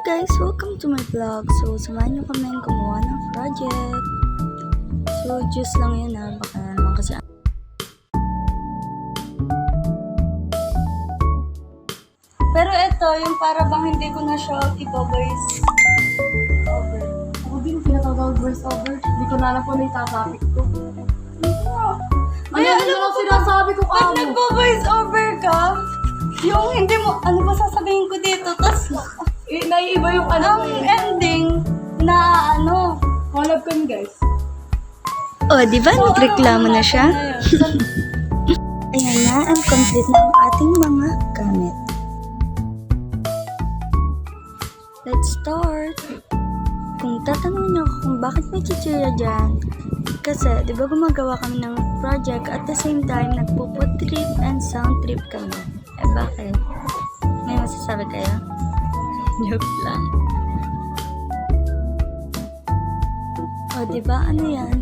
guys! Welcome to my vlog. So, samahan nyo kami gumawa ng project. So, just lang yun baka naman kasi pero ito, yung para bang hindi ko na siya i-voice over. Ako din, pinatawag voice over. Hindi ko na alam kung ano yung topic ko. Ay, alam mo sinasabi ko pag nagpo-voice over ka, yung hindi mo, ano ba sasabihin ko dito? Tapos, naiiba yung ang ending na ano. Collab kami guys. Oh, di ba? Nagreklamo na siya? Ayan na, and complete na ang ating mga gamit. Let's start! Kung tatanungin niyo ako kung bakit may chichirya dyan, kasi, di ba gumagawa kami ng project at the same time, nagpo-food trip and sound trip kami. Eh, bakit? May masasabi kayo? Joke lang. O, di ba? Ano yan?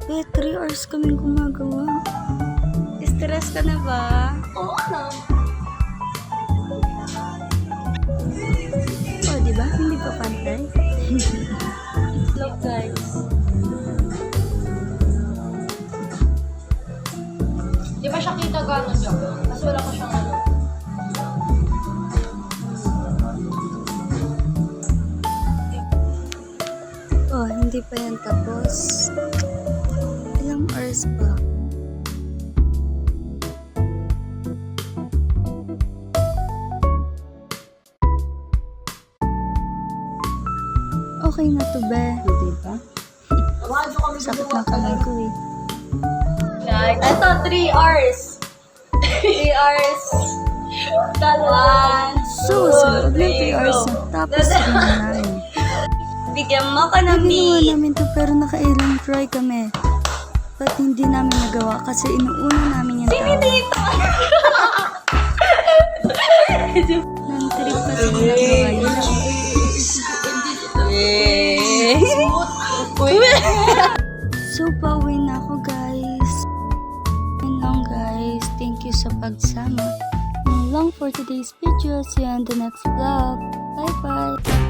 Wait, 3 hours kaming gumagawa. Stress ka na ba? Oo na. O, di ba? Hindi pa pantay. Look guys. Di ba siya kita gano'n siya? Mas wala ko siyang ano. Oh, hindi pa yan tapos. Ilang hours pa? Okay na to, be. Hindi ba? Sakit na kamay ko eh. Ito, 3 hours. 3 hours. Dalawa. So, sa loob ng 3 hours na tapos rin na namin. Bigyan mo ka ng Ginawa namin to pero nakailang try kami. Ba't hindi namin nagawa? Kasi inuuna namin yung tao. Nang trip kasi ginagawa yun. So, pauwi na ako guys. Yun lang guys. Thank you sa pagsama. Yun lang for today's video. See you on the next vlog. Bye bye.